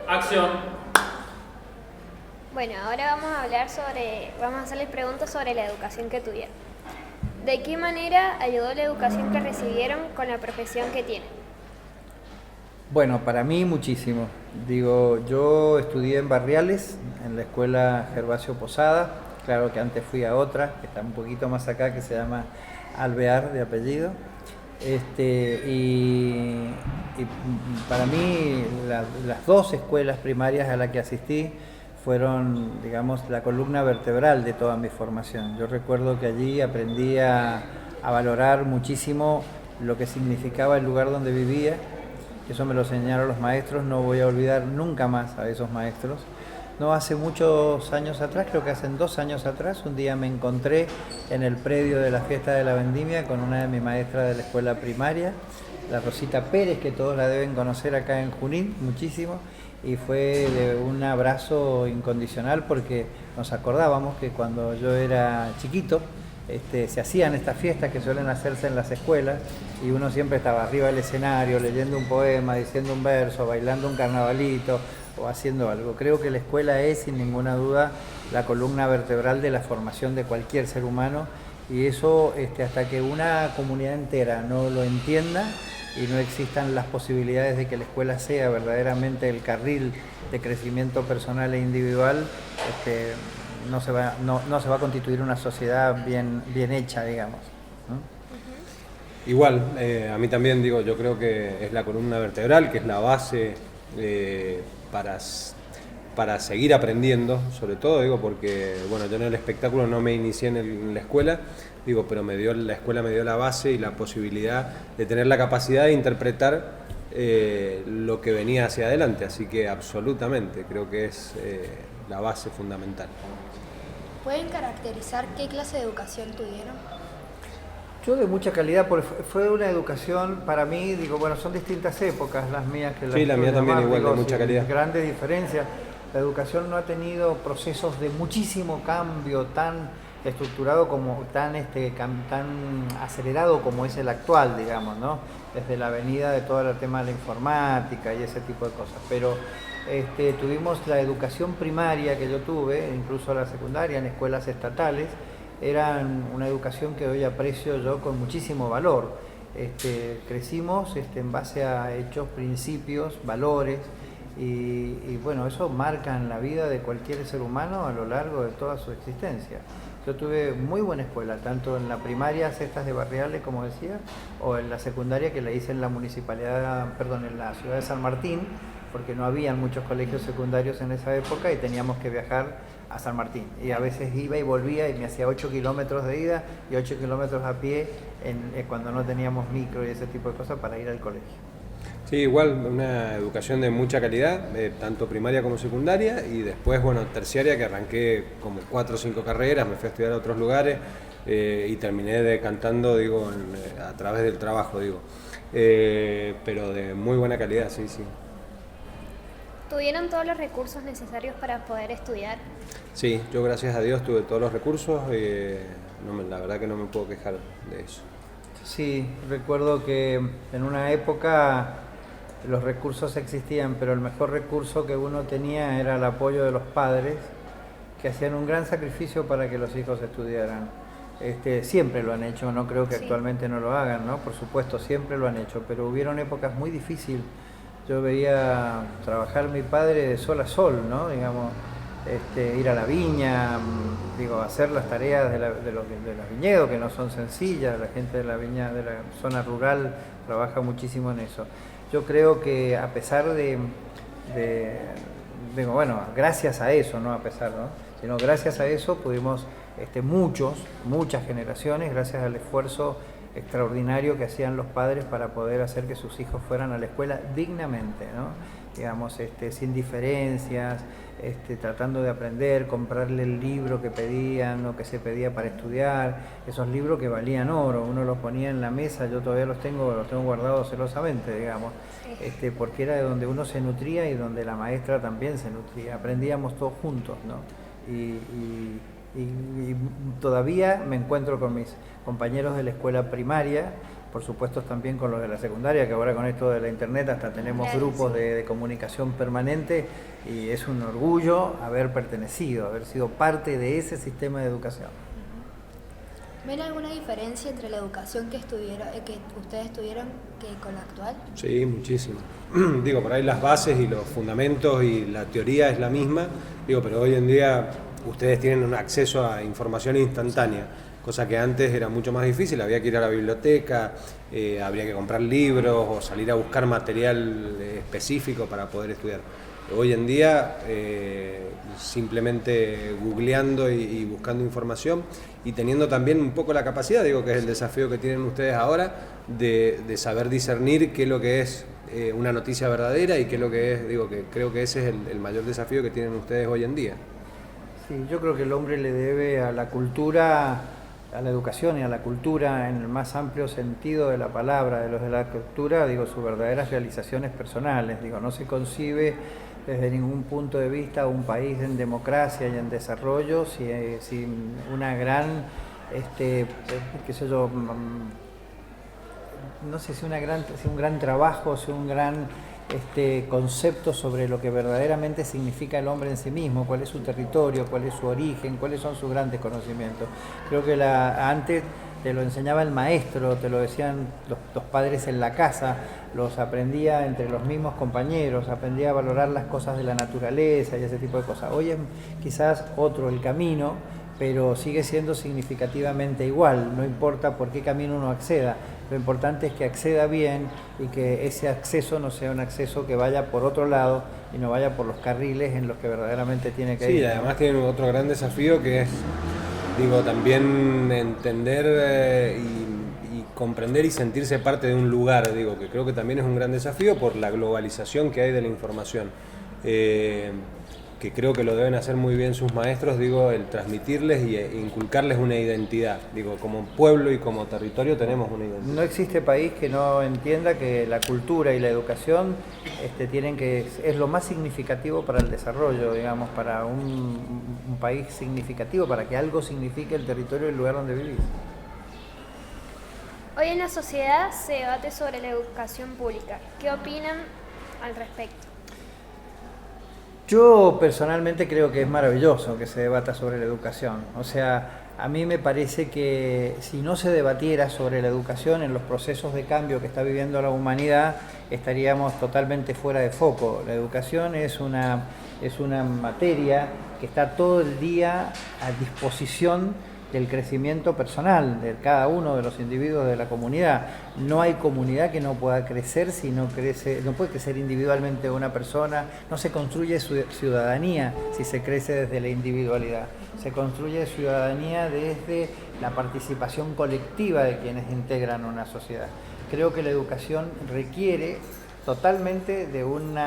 Acción. Bueno, ahora vamos a hacerles preguntas sobre la educación que tuvieron. ¿De qué manera ayudó la educación que recibieron con la profesión que tienen? Bueno, para mí muchísimo. Digo, yo estudié en Barriales, en la escuela Gervasio Posada. Claro que antes fui a otra, que está un poquito más acá, que se llama Alvear de apellido. Y para mí las dos escuelas primarias a las que asistí fueron, digamos, la columna vertebral de toda mi formación. Yo recuerdo que allí aprendí a valorar muchísimo lo que significaba el lugar donde vivía. Eso me lo enseñaron los maestros, no voy a olvidar nunca más a esos maestros. No hace muchos años atrás, creo que hace 2 años atrás, un día me encontré en el predio de la fiesta de la vendimia con una de mis maestras de la escuela primaria, la Rosita Pérez, que todos la deben conocer acá en Junín, muchísimo, y fue de un abrazo incondicional porque nos acordábamos que cuando yo era chiquito, se hacían estas fiestas que suelen hacerse en las escuelas y uno siempre estaba arriba del escenario leyendo un poema, diciendo un verso, bailando un carnavalito o haciendo algo. Creo que la escuela es sin ninguna duda la columna vertebral de la formación de cualquier ser humano y eso hasta que una comunidad entera no lo entienda y no existan las posibilidades de que la escuela sea verdaderamente el carril de crecimiento personal e individual, no se va a constituir una sociedad bien hecha, digamos, ¿no? Igual, a mí también digo, yo creo que es la columna vertebral, que es la base para seguir aprendiendo, sobre todo, digo, porque bueno, yo en el espectáculo no me inicié en la escuela, digo, pero la escuela me dio la base y la posibilidad de tener la capacidad de interpretar lo que venía hacia adelante, así que absolutamente, creo que es la base fundamental. ¿Pueden caracterizar qué clase de educación tuvieron? Yo de mucha calidad, porque fue una educación, para mí, digo, bueno, son distintas épocas las mías que las Sí, la mía también igual, de digo, mucha calidad. Grandes diferencias. La educación no ha tenido procesos de muchísimo cambio tan estructurado como tan acelerado como es el actual, digamos, ¿no? Desde la venida de todo el tema de la informática y ese tipo de cosas. Pero tuvimos la educación primaria que yo tuve, incluso la secundaria en escuelas estatales, eran una educación que hoy aprecio yo con muchísimo valor. Crecimos en base a hechos, principios, valores y bueno, eso marca en la vida de cualquier ser humano a lo largo de toda su existencia. Yo tuve muy buena escuela, tanto en la primaria, Cestas de Barriales, como decía, o en la secundaria que la hice en la en la ciudad de San Martín, porque no habían muchos colegios secundarios en esa época y teníamos que viajar a San Martín. Y a veces iba y volvía y me hacía 8 kilómetros de ida y 8 kilómetros a pie cuando no teníamos micro y ese tipo de cosas para ir al colegio. Sí, igual una educación de mucha calidad, tanto primaria como secundaria, y después, bueno, terciaria, que arranqué como 4 o 5 carreras, me fui a estudiar a otros lugares y terminé decantando, digo, a través del trabajo, digo. Pero de muy buena calidad, sí, sí. ¿Tuvieron todos los recursos necesarios para poder estudiar? Sí, yo gracias a Dios tuve todos los recursos, la verdad que no me puedo quejar de eso. Sí, recuerdo que en una época los recursos existían, pero el mejor recurso que uno tenía era el apoyo de los padres, que hacían un gran sacrificio para que los hijos estudiaran. Siempre lo han hecho, no creo que actualmente no lo hagan, ¿no? Por supuesto, siempre lo han hecho, pero hubieron épocas muy difíciles. Yo veía trabajar mi padre de sol a sol, ¿no? Digamos, ir a la viña, digo, hacer las tareas de los viñedos, que no son sencillas. La gente de la viña, de la zona rural, trabaja muchísimo en eso. Yo creo que a pesar digo, bueno, gracias a eso, no a pesar, ¿no? Sino gracias a eso pudimos, muchas generaciones, gracias al esfuerzo extraordinario que hacían los padres para poder hacer que sus hijos fueran a la escuela dignamente, ¿no? Digamos, sin diferencias, tratando de aprender, comprarle el libro que pedían o que se pedía para estudiar, esos libros que valían oro, uno los ponía en la mesa, yo todavía los tengo guardados celosamente, digamos, porque era de donde uno se nutría y donde la maestra también se nutría, aprendíamos todos juntos, ¿no? Y todavía me encuentro con mis compañeros de la escuela primaria, por supuesto también con los de la secundaria, que ahora con esto de la internet hasta tenemos Claro, grupos sí. de comunicación permanente, y es un orgullo haber pertenecido, haber sido parte de ese sistema de educación. ¿Ven alguna diferencia entre la educación que ustedes tuvieron que con la actual? Sí, muchísimo. Digo, por ahí las bases y los fundamentos y la teoría es la misma, digo, pero hoy en día ustedes tienen un acceso a información instantánea, cosa que antes era mucho más difícil, había que ir a la biblioteca, habría que comprar libros o salir a buscar material específico para poder estudiar. Hoy en día, simplemente googleando y buscando información y teniendo también un poco la capacidad, digo que es el desafío que tienen ustedes ahora, de saber discernir qué es lo que es una noticia verdadera y qué es lo que es, digo que creo que ese es el mayor desafío que tienen ustedes hoy en día. Sí, yo creo que el hombre le debe a la cultura, a la educación y a la cultura en el más amplio sentido de la palabra, de los de la cultura, digo, sus verdaderas realizaciones personales, digo, no se concibe desde ningún punto de vista un país en democracia y en desarrollo sin una gran, qué sé yo, no sé si un gran trabajo, si un gran concepto sobre lo que verdaderamente significa el hombre en sí mismo, cuál es su territorio, cuál es su origen, cuáles son sus grandes conocimientos. Creo que antes te lo enseñaba el maestro, te lo decían los padres en la casa, los aprendía entre los mismos compañeros, aprendía a valorar las cosas de la naturaleza y ese tipo de cosas. Hoy es quizás otro el camino, pero sigue siendo significativamente igual, no importa por qué camino uno acceda. Lo importante es que acceda bien y que ese acceso no sea un acceso que vaya por otro lado y no vaya por los carriles en los que verdaderamente tiene que ir. Sí, además tienen otro gran desafío que es, digo, también entender y comprender y sentirse parte de un lugar, digo, que creo que también es un gran desafío por la globalización que hay de la información. Que creo que lo deben hacer muy bien sus maestros, digo, el transmitirles e inculcarles una identidad. Digo, como pueblo y como territorio tenemos una identidad. No existe país que no entienda que la cultura y la educación es lo más significativo para el desarrollo, digamos, para un país significativo, para que algo signifique el territorio y el lugar donde vivís. Hoy en la sociedad se debate sobre la educación pública. ¿Qué opinan al respecto? Yo personalmente creo que es maravilloso que se debata sobre la educación. O sea, a mí me parece que si no se debatiera sobre la educación en los procesos de cambio que está viviendo la humanidad, estaríamos totalmente fuera de foco. La educación es una materia que está todo el día a disposición del crecimiento personal de cada uno de los individuos de la comunidad. No hay comunidad que no pueda crecer si no crece, no puede crecer individualmente una persona, no se construye ciudadanía si se crece desde la individualidad, se construye ciudadanía desde la participación colectiva de quienes integran una sociedad. Creo que la educación requiere totalmente de un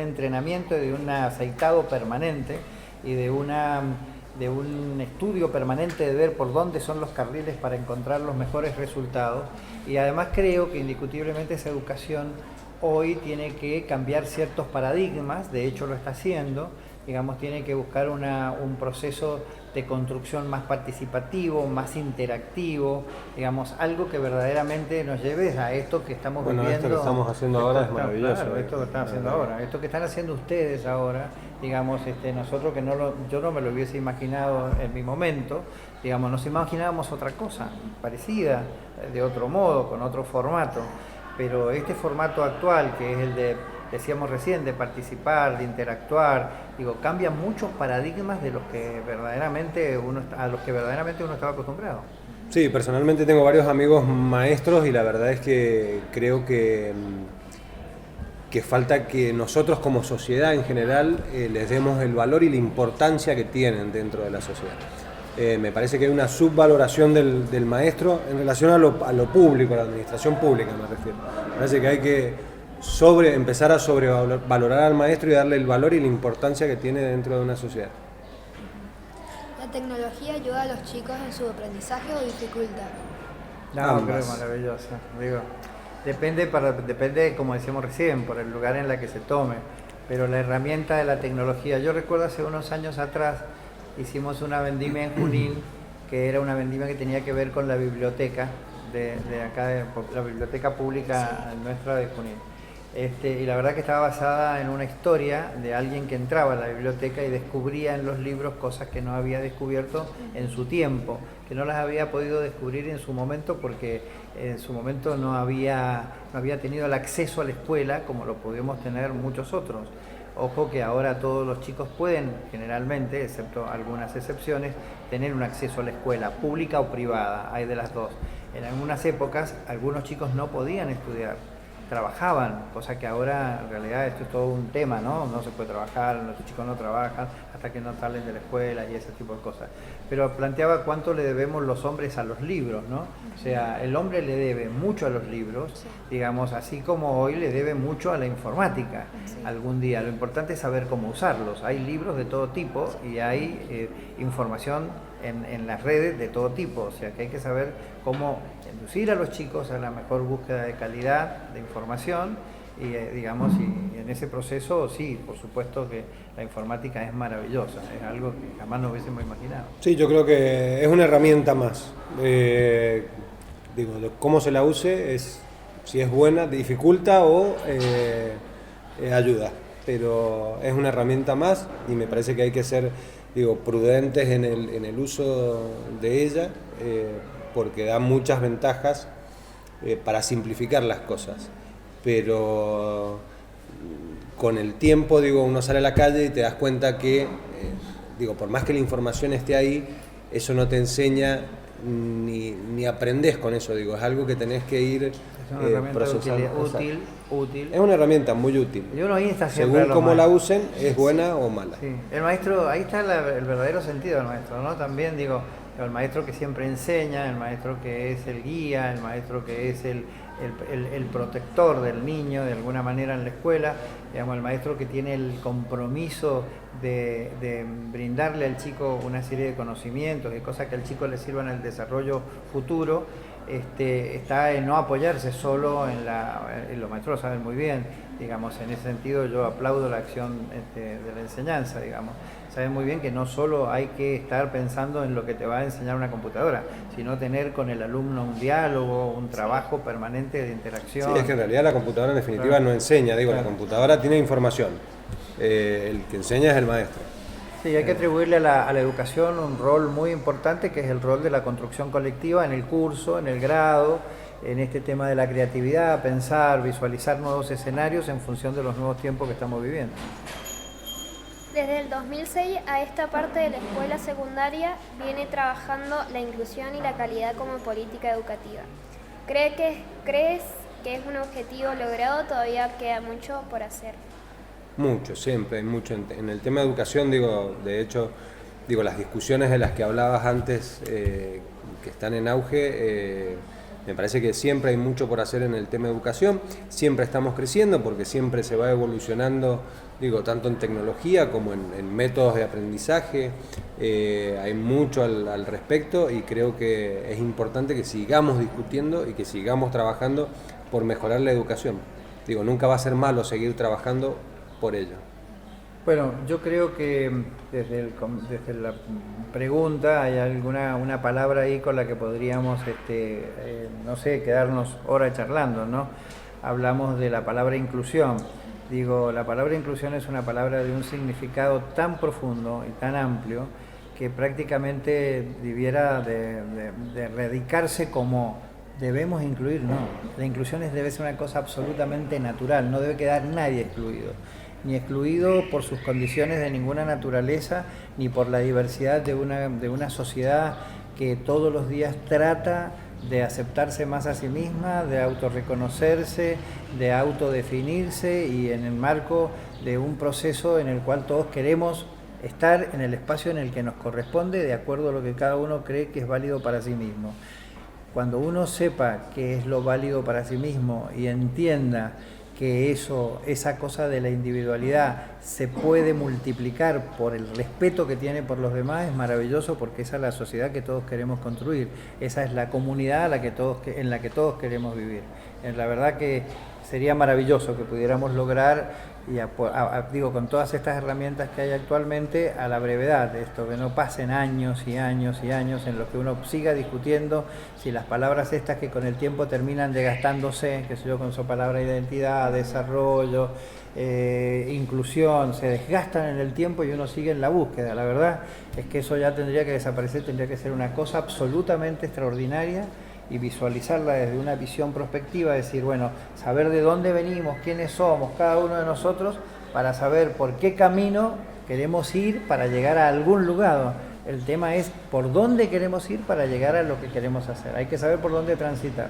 entrenamiento, de un aceitado permanente y de un estudio permanente de ver por dónde son los carriles para encontrar los mejores resultados. Y además creo que indiscutiblemente esa educación hoy tiene que cambiar ciertos paradigmas, de hecho lo está haciendo, digamos, tiene que buscar un proceso de construcción más participativo, más interactivo, digamos, algo que verdaderamente nos lleve a esto que estamos viviendo. Esto que estamos haciendo ahora es maravilloso. Claro, esto que están haciendo ahora, esto que están haciendo ustedes ahora, digamos, nosotros yo no me lo hubiese imaginado en mi momento, digamos, nos imaginábamos otra cosa, parecida, de otro modo, con otro formato, pero este formato actual, que es el de, decíamos recién, de participar, de interactuar, digo, cambia muchos paradigmas de a los que verdaderamente uno estaba acostumbrado. Sí, personalmente tengo varios amigos maestros y la verdad es que creo que falta que nosotros como sociedad en general les demos el valor y la importancia que tienen dentro de la sociedad. Me parece que hay una subvaloración del maestro en relación a lo público, a la administración pública me refiero. Me parece que hay que empezar a sobrevalorar al maestro y darle el valor y la importancia que tiene dentro de una sociedad. ¿La tecnología ayuda a los chicos en su aprendizaje o dificulta? No, creo que es maravilloso. Digo, depende, como decíamos recién, por el lugar en la que se tome, pero la herramienta de la tecnología. Yo recuerdo hace unos años atrás hicimos una vendimia en Junín, que era una vendimia que tenía que ver con la biblioteca de acá, de la biblioteca pública nuestra de Junín. Y la verdad que estaba basada en una historia de alguien que entraba a la biblioteca y descubría en los libros cosas que no había descubierto en su tiempo, que no las había podido descubrir en su momento porque en su momento no había tenido el acceso a la escuela como lo pudimos tener muchos otros. Ojo que ahora todos los chicos pueden, generalmente, excepto algunas excepciones, tener un acceso a la escuela, pública o privada, hay de las dos. En algunas épocas algunos chicos no podían estudiar, trabajaban, cosa que ahora en realidad esto es todo un tema, ¿no? No se puede trabajar, los chicos no trabajan hasta que no salen de la escuela y ese tipo de cosas. Pero planteaba cuánto le debemos los hombres a los libros, ¿no? O sea, el hombre le debe mucho a los libros, digamos, así como hoy le debe mucho a la informática algún día. Lo importante es saber cómo usarlos. Hay libros de todo tipo y hay información en las redes de todo tipo, o sea que hay que saber cómo inducir a los chicos a la mejor búsqueda de calidad de información y digamos, y en ese proceso sí, por supuesto que la informática es maravillosa, es algo que jamás nos hubiésemos imaginado. Sí, yo creo que es una herramienta más. Cómo se la use, si es buena, dificulta o ayuda, pero es una herramienta más y me parece que hay que ser prudentes en el uso de ella, porque da muchas ventajas para simplificar las cosas. Pero con el tiempo, uno sale a la calle y te das cuenta que, por más que la información esté ahí, eso no te enseña ni aprendés con eso, es algo que tenés que ir procesando. Útil. Es una herramienta muy útil. Y uno ahí está siempre según cómo la usen, es buena o mala. Sí. El maestro, ahí está el verdadero sentido del maestro, ¿no? También el maestro que siempre enseña, el maestro que es el guía, el maestro que es el protector del niño de alguna manera en la escuela, el maestro que tiene el compromiso de brindarle al chico una serie de conocimientos y cosas que al chico le sirvan en el desarrollo futuro, está en no apoyarse solo y los maestros lo saben muy bien, en ese sentido yo aplaudo la acción de la enseñanza, saben muy bien que no solo hay que estar pensando en lo que te va a enseñar una computadora, sino tener con el alumno un diálogo, un trabajo permanente de interacción. Sí, es que en realidad la computadora en definitiva no enseña, la computadora tiene información, el que enseña es el maestro. Sí, hay que atribuirle a la educación un rol muy importante, que es el rol de la construcción colectiva en el curso, en el grado, en este tema de la creatividad, pensar, visualizar nuevos escenarios en función de los nuevos tiempos que estamos viviendo. Desde el 2006 a esta parte de la escuela secundaria viene trabajando la inclusión y la calidad como política educativa. ¿Crees que es un objetivo logrado? Todavía queda mucho por hacer. Mucho, siempre hay mucho. En el tema de educación, de hecho, las discusiones de las que hablabas antes, que están en auge, me parece que siempre hay mucho por hacer en el tema de educación. Siempre estamos creciendo porque siempre se va evolucionando, tanto en tecnología como en métodos de aprendizaje. Hay mucho al respecto y creo que es importante que sigamos discutiendo y que sigamos trabajando por mejorar la educación. Nunca va a ser malo seguir trabajando por ello. Bueno, yo creo que desde la pregunta hay una palabra ahí con la que podríamos, quedarnos horas charlando, ¿no? Hablamos de la palabra inclusión. La palabra inclusión es una palabra de un significado tan profundo y tan amplio que prácticamente debiera de radicarse como debemos incluir, no. La inclusión debe ser una cosa absolutamente natural, no debe quedar nadie excluido. Ni excluido por sus condiciones de ninguna naturaleza, ni por la diversidad de una sociedad que todos los días trata de aceptarse más a sí misma, de autorreconocerse, de autodefinirse y en el marco de un proceso en el cual todos queremos estar en el espacio en el que nos corresponde de acuerdo a lo que cada uno cree que es válido para sí mismo. Cuando uno sepa qué es lo válido para sí mismo y entienda que esa cosa de la individualidad se puede multiplicar por el respeto que tiene por los demás, es maravilloso porque esa es la sociedad que todos queremos construir, esa es la comunidad en la que todos queremos vivir. La verdad que sería maravilloso que pudiéramos lograr y digo, con todas estas herramientas que hay actualmente, a la brevedad de esto, que no pasen años y años y años en los que uno siga discutiendo si las palabras estas que con el tiempo terminan desgastándose, que sé yo, con su palabra identidad, desarrollo, inclusión, se desgastan en el tiempo y uno sigue en la búsqueda. La verdad es que eso ya tendría que desaparecer, tendría que ser una cosa absolutamente extraordinaria y visualizarla desde una visión prospectiva, decir, bueno, saber de dónde venimos, quiénes somos, cada uno de nosotros, para saber por qué camino queremos ir para llegar a algún lugar. El tema es por dónde queremos ir para llegar a lo que queremos hacer. Hay que saber por dónde transitar.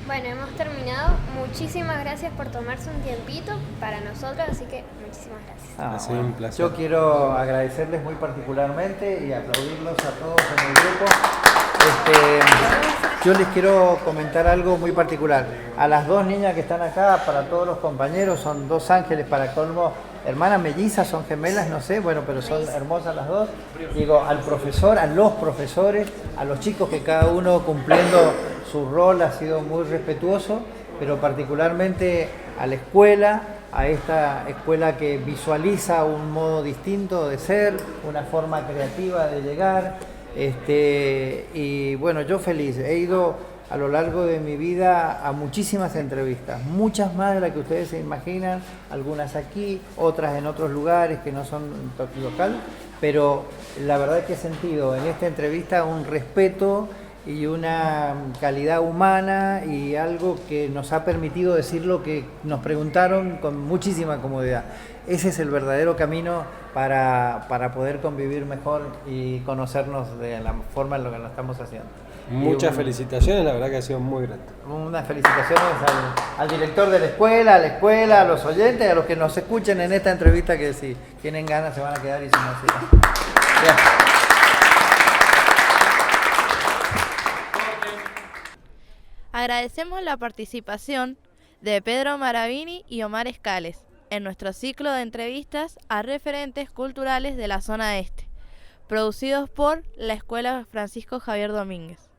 Bueno, hemos terminado. Muchísimas gracias por tomarse un tiempito para nosotros, así que muchísimas gracias. Ha sido un placer. Yo quiero agradecerles muy particularmente y aplaudirlos a todos en el grupo. Yo les quiero comentar algo muy particular. A las dos niñas que están acá, para todos los compañeros, son dos ángeles para colmo, hermanas mellizas, son gemelas, no sé, bueno, pero son hermosas las dos. Digo, al profesor, a los profesores, a los chicos que cada uno cumpliendo su rol ha sido muy respetuoso, pero particularmente a la escuela, a esta escuela que visualiza un modo distinto de ser, una forma creativa de llegar. Y bueno, yo feliz, he ido a lo largo de mi vida a muchísimas entrevistas, muchas más de las que ustedes se imaginan, algunas aquí, otras en otros lugares que no son local, pero la verdad es que he sentido en esta entrevista un respeto y una calidad humana y algo que nos ha permitido decir lo que nos preguntaron con muchísima comodidad. Ese es el verdadero camino para poder convivir mejor y conocernos de la forma en la que lo estamos haciendo. Muchas felicitaciones, la verdad que ha sido muy grato. Unas felicitaciones al director de la escuela, a los oyentes, a los que nos escuchen en esta entrevista, que si tienen ganas se van a quedar y si no, sí. Gracias. Agradecemos la participación de Pedro Maravini y Omar Escales en nuestro ciclo de entrevistas a referentes culturales de la zona este, producidos por la Escuela Francisco Javier Domínguez.